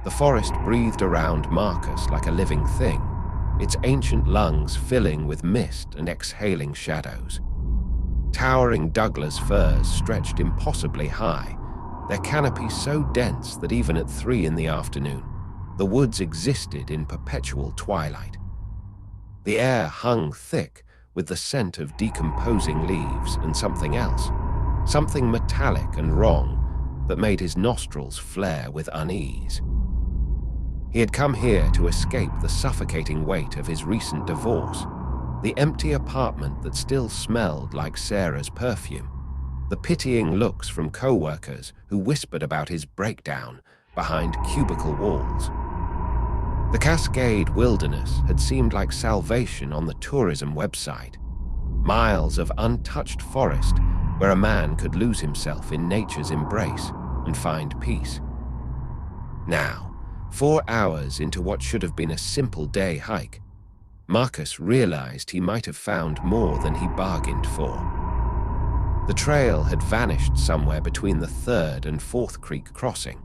The forest breathed around Marcus like a living thing, its ancient lungs filling with mist and exhaling shadows. Towering Douglas firs stretched impossibly high, their canopy so dense that even at 3 in the afternoon, the woods existed in perpetual twilight. The air hung thick with the scent of decomposing leaves and something else, something metallic and wrong that made his nostrils flare with unease. He had come here to escape the suffocating weight of his recent divorce, the empty apartment that still smelled like Sarah's perfume, the pitying looks from co-workers who whispered about his breakdown behind cubicle walls. The Cascade Wilderness had seemed like salvation on the tourism website, miles of untouched forest where a man could lose himself in nature's embrace and find peace. Now, 4 hours into what should have been a simple day hike, Marcus realized he might have found more than he bargained for. The trail had vanished somewhere between the 3rd and 4th Creek crossing.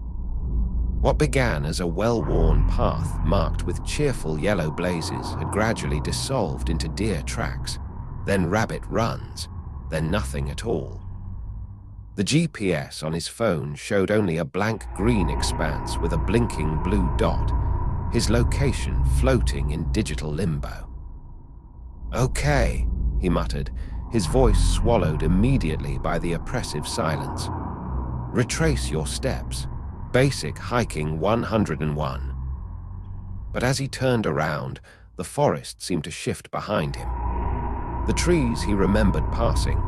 What began as a well-worn path marked with cheerful yellow blazes had gradually dissolved into deer tracks, then rabbit runs, then nothing at all. The GPS on his phone showed only a blank green expanse with a blinking blue dot, his location floating in digital limbo. "Okay," he muttered, his voice swallowed immediately by the oppressive silence. "Retrace your steps. Basic hiking 101. But as he turned around, the forest seemed to shift behind him. The trees he remembered passing,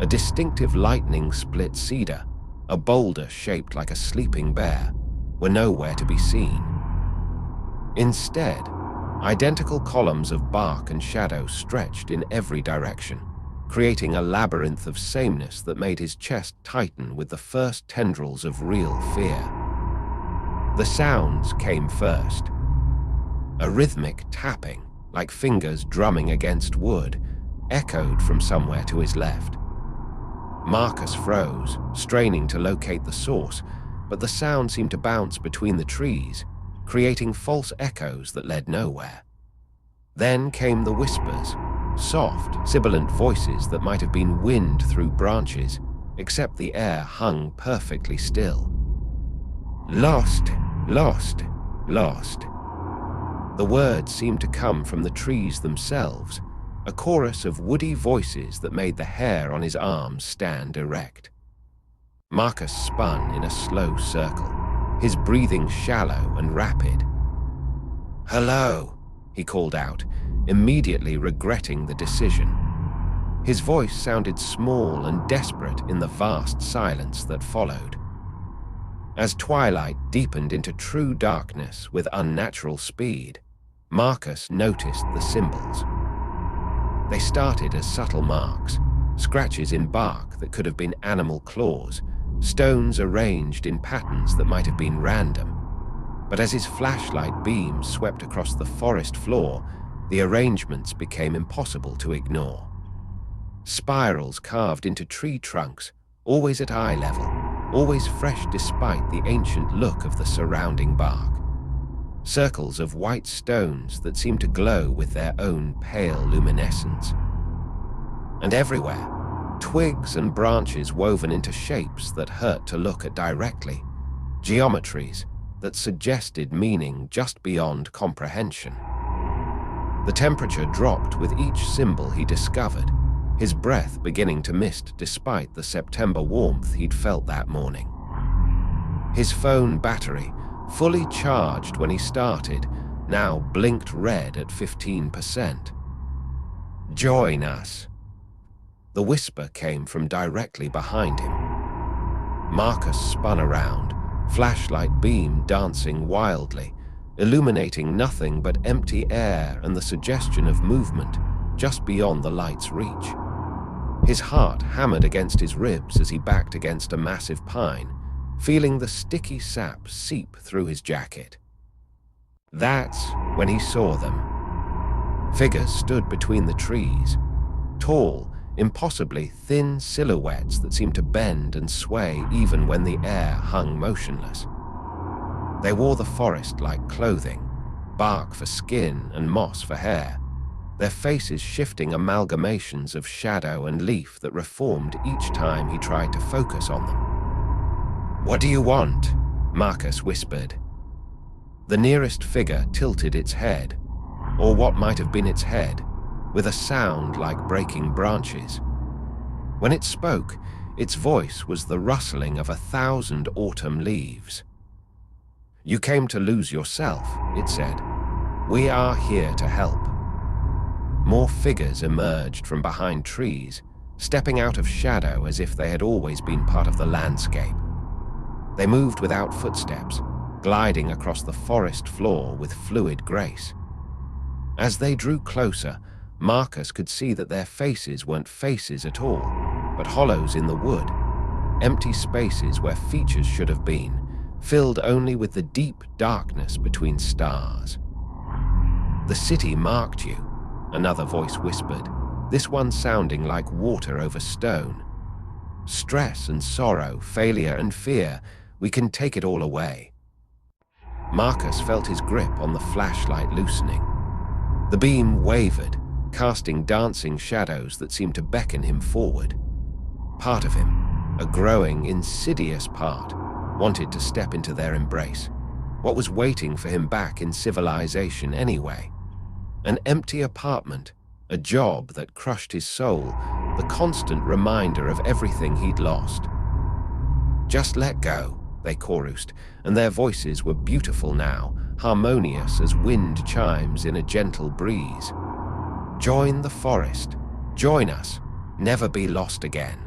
a distinctive lightning-split cedar, a boulder shaped like a sleeping bear, were nowhere to be seen. Instead, identical columns of bark and shadow stretched in every direction, creating a labyrinth of sameness that made his chest tighten with the first tendrils of real fear. The sounds came first. A rhythmic tapping, like fingers drumming against wood, echoed from somewhere to his left. Marcus froze, straining to locate the source, but the sound seemed to bounce between the trees, creating false echoes that led nowhere. Then came the whispers, soft, sibilant voices that might have been wind through branches, except the air hung perfectly still. "Lost, lost, lost." The words seemed to come from the trees themselves, a chorus of woody voices that made the hair on his arms stand erect. Marcus spun in a slow circle, his breathing shallow and rapid. "Hello," he called out, immediately regretting the decision. His voice sounded small and desperate in the vast silence that followed. As twilight deepened into true darkness with unnatural speed, Marcus noticed the symbols. They started as subtle marks, scratches in bark that could have been animal claws, stones arranged in patterns that might have been random. But as his flashlight beam swept across the forest floor, the arrangements became impossible to ignore. Spirals carved into tree trunks, always at eye level, always fresh despite the ancient look of the surrounding bark. Circles of white stones that seemed to glow with their own pale luminescence. And everywhere, twigs and branches woven into shapes that hurt to look at directly, geometries that suggested meaning just beyond comprehension. The temperature dropped with each symbol he discovered, his breath beginning to mist despite the September warmth he'd felt that morning. His phone battery, fully charged when he started, now blinked red at 15%. "Join us." The whisper came from directly behind him. Marcus spun around, flashlight beam dancing wildly, illuminating nothing but empty air and the suggestion of movement just beyond the light's reach. His heart hammered against his ribs as he backed against a massive pine, feeling the sticky sap seep through his jacket. That's when he saw them. Figures stood between the trees, tall, impossibly thin silhouettes that seemed to bend and sway even when the air hung motionless. They wore the forest like clothing, bark for skin and moss for hair, their faces shifting amalgamations of shadow and leaf that reformed each time he tried to focus on them. "What do you want?" Marcus whispered. The nearest figure tilted its head, or what might have been its head, with a sound like breaking branches. When it spoke, its voice was the rustling of 1,000 autumn leaves. "You came to lose yourself," it said. "We are here to help." More figures emerged from behind trees, stepping out of shadow as if they had always been part of the landscape. They moved without footsteps, gliding across the forest floor with fluid grace. As they drew closer, Marcus could see that their faces weren't faces at all, but hollows in the wood, empty spaces where features should have been, filled only with the deep darkness between stars. "The city marked you," another voice whispered, this one sounding like water over stone. "Stress and sorrow, failure and fear, we can take it all away." Marcus felt his grip on the flashlight loosening. The beam wavered, casting dancing shadows that seemed to beckon him forward. Part of him, a growing, insidious part, wanted to step into their embrace. What was waiting for him back in civilization anyway? An empty apartment, a job that crushed his soul, the constant reminder of everything he'd lost. "Just let go," they chorused, and their voices were beautiful now, harmonious as wind chimes in a gentle breeze. "Join the forest. Join us. Never be lost again."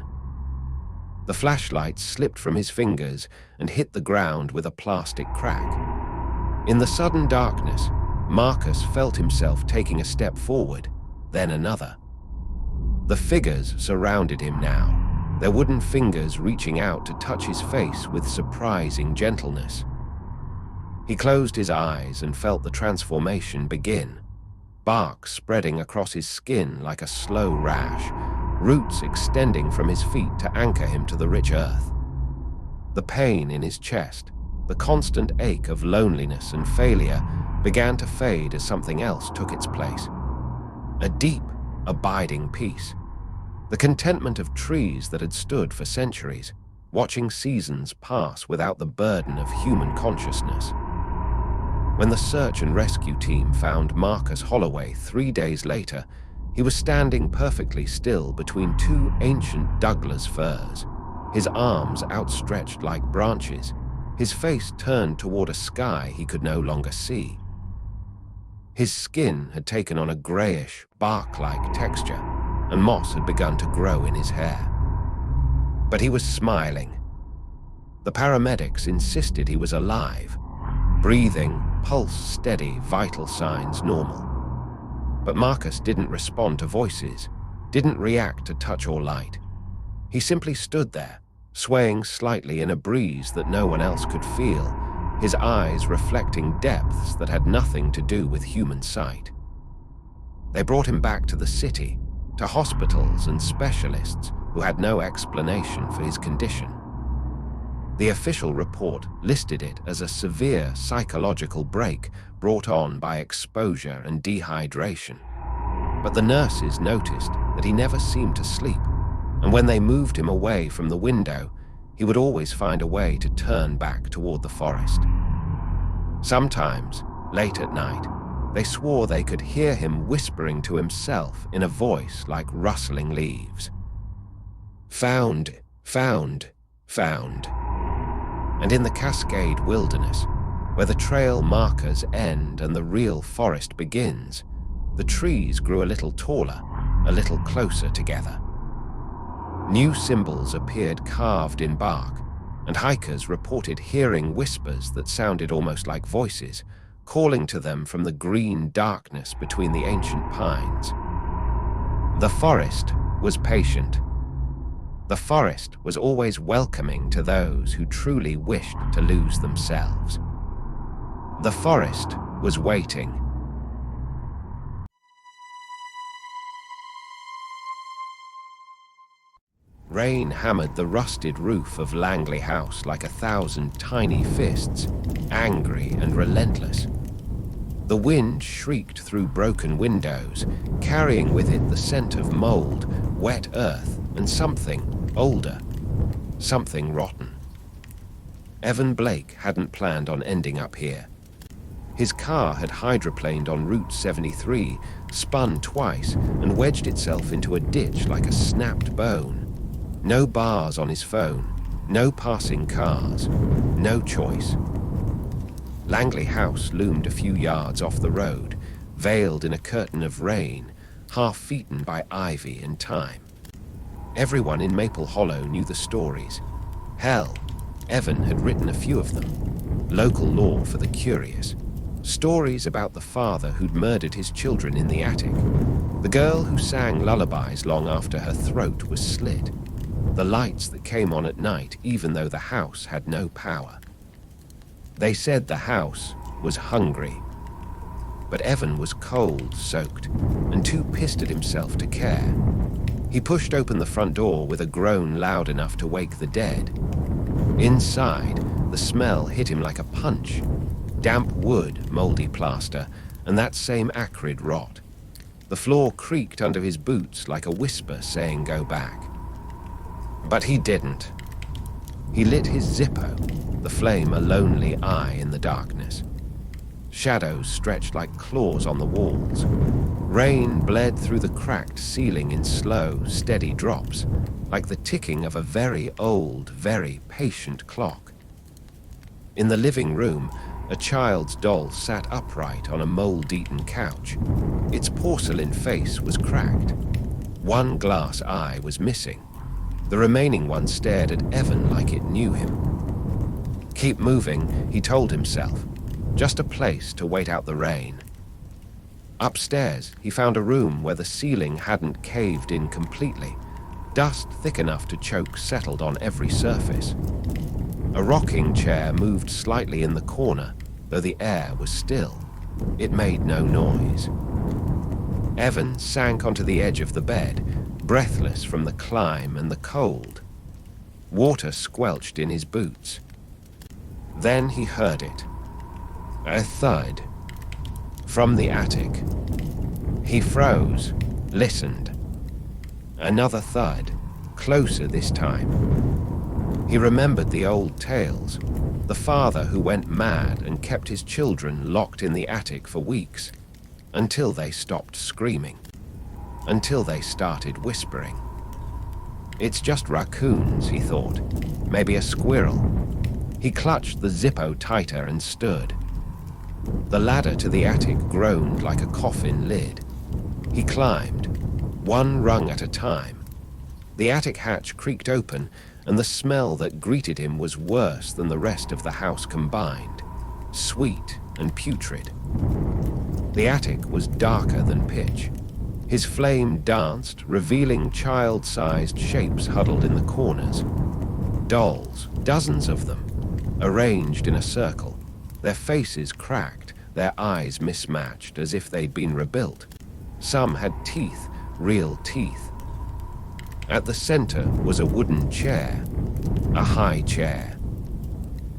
The flashlight slipped from his fingers and hit the ground with a plastic crack. In the sudden darkness, Marcus felt himself taking a step forward, then another. The figures surrounded him now, their wooden fingers reaching out to touch his face with surprising gentleness. He closed his eyes and felt the transformation begin. Bark spreading across his skin like a slow rash, roots extending from his feet to anchor him to the rich earth. The pain in his chest, the constant ache of loneliness and failure, began to fade as something else took its place. A deep, abiding peace. The contentment of trees that had stood for centuries, watching seasons pass without the burden of human consciousness. When the search and rescue team found Marcus Holloway 3 days later, he was standing perfectly still between 2 ancient Douglas firs, his arms outstretched like branches, his face turned toward a sky he could no longer see. His skin had taken on a grayish, bark-like texture, and moss had begun to grow in his hair. But he was smiling. The paramedics insisted he was alive, breathing, pulse steady, vital signs normal. But Marcus didn't respond to voices, didn't react to touch or light. He simply stood there, swaying slightly in a breeze that no one else could feel, his eyes reflecting depths that had nothing to do with human sight. They brought him back to the city, to hospitals and specialists who had no explanation for his condition. The official report listed it as a severe psychological break brought on by exposure and dehydration. But the nurses noticed that he never seemed to sleep, and when they moved him away from the window, he would always find a way to turn back toward the forest. Sometimes, late at night, they swore they could hear him whispering to himself in a voice like rustling leaves. "Found, found, found." And in the Cascade Wilderness, where the trail markers end and the real forest begins, the trees grew a little taller, a little closer together. New symbols appeared carved in bark, and hikers reported hearing whispers that sounded almost like voices, calling to them from the green darkness between the ancient pines. The forest was patient. The forest was always welcoming to those who truly wished to lose themselves. The forest was waiting. Rain hammered the rusted roof of Langley House like 1,000 tiny fists, angry and relentless. The wind shrieked through broken windows, carrying with it the scent of mold, wet earth, and something older, something rotten. Evan Blake hadn't planned on ending up here. His car had hydroplaned on Route 73, spun twice, and wedged itself into a ditch like a snapped bone. No bars on his phone, no passing cars, no choice. Langley House loomed a few yards off the road, veiled in a curtain of rain, half-eaten by ivy and time. Everyone in Maple Hollow knew the stories. Hell, Evan had written a few of them. Local lore for the curious. Stories about the father who'd murdered his children in the attic. The girl who sang lullabies long after her throat was slit. The lights that came on at night even though the house had no power. They said the house was hungry. But Evan was cold-soaked and too pissed at himself to care. He pushed open the front door with a groan loud enough to wake the dead. Inside, the smell hit him like a punch. Damp wood, moldy plaster, and that same acrid rot. The floor creaked under his boots like a whisper saying go back. But he didn't. He lit his Zippo, the flame a lonely eye in the darkness. Shadows stretched like claws on the walls. Rain bled through the cracked ceiling in slow, steady drops, like the ticking of a very old, very patient clock. In the living room, a child's doll sat upright on a mold-eaten couch. Its porcelain face was cracked. One glass eye was missing. The remaining one stared at Evan like it knew him. Keep moving, he told himself. Just a place to wait out the rain. Upstairs, he found a room where the ceiling hadn't caved in completely. Dust thick enough to choke settled on every surface. A rocking chair moved slightly in the corner, though the air was still. It made no noise. Evan sank onto the edge of the bed, breathless from the climb and the cold. Water squelched in his boots. Then he heard it. A thud. From the attic. He froze, listened. Another thud, closer this time. He remembered the old tales. The father who went mad and kept his children locked in the attic for weeks, until they stopped screaming, until they started whispering. It's just raccoons, he thought. Maybe a squirrel. He clutched the Zippo tighter and stood. The ladder to the attic groaned like a coffin lid. He climbed, one rung at a time. The attic hatch creaked open, and the smell that greeted him was worse than the rest of the house combined, sweet and putrid. The attic was darker than pitch. His flame danced, revealing child-sized shapes huddled in the corners. Dolls, dozens of them, arranged in a circle, their faces cracked, their eyes mismatched as if they'd been rebuilt. Some had teeth, real teeth. At the center was a wooden chair, a high chair,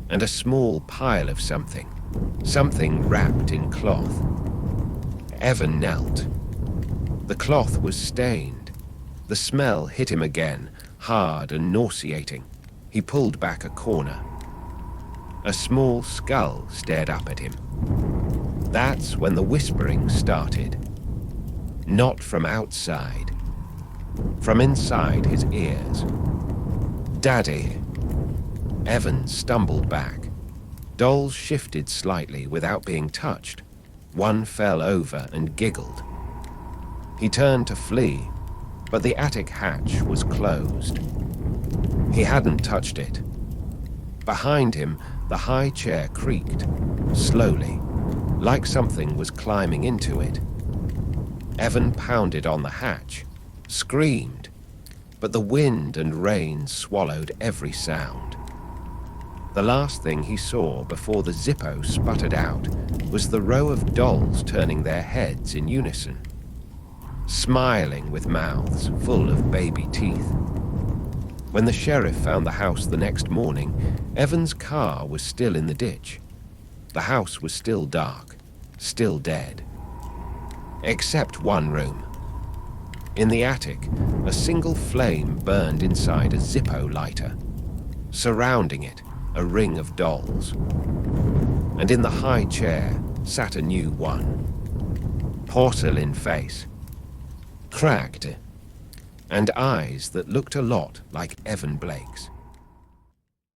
and a small pile of something wrapped in cloth. Evan knelt. The cloth was stained. The smell hit him again, hard and nauseating. He pulled back a corner. A small skull stared up at him. That's when the whispering started. Not from outside. From inside his ears. Daddy. Evan stumbled back. Dolls shifted slightly without being touched. One fell over and giggled. He turned to flee, but the attic hatch was closed. He hadn't touched it. Behind him, the high chair creaked, slowly, like something was climbing into it. Evan pounded on the hatch, screamed, but the wind and rain swallowed every sound. The last thing he saw before the Zippo sputtered out was the row of dolls turning their heads in unison, smiling with mouths full of baby teeth. When the sheriff found the house the next morning, Evan's car was still in the ditch. The house was still dark, still dead. Except one room. In the attic, a single flame burned inside a Zippo lighter. Surrounding it, a ring of dolls. And in the high chair sat a new one. Porcelain face, cracked, and eyes that looked a lot like Evan Blake's.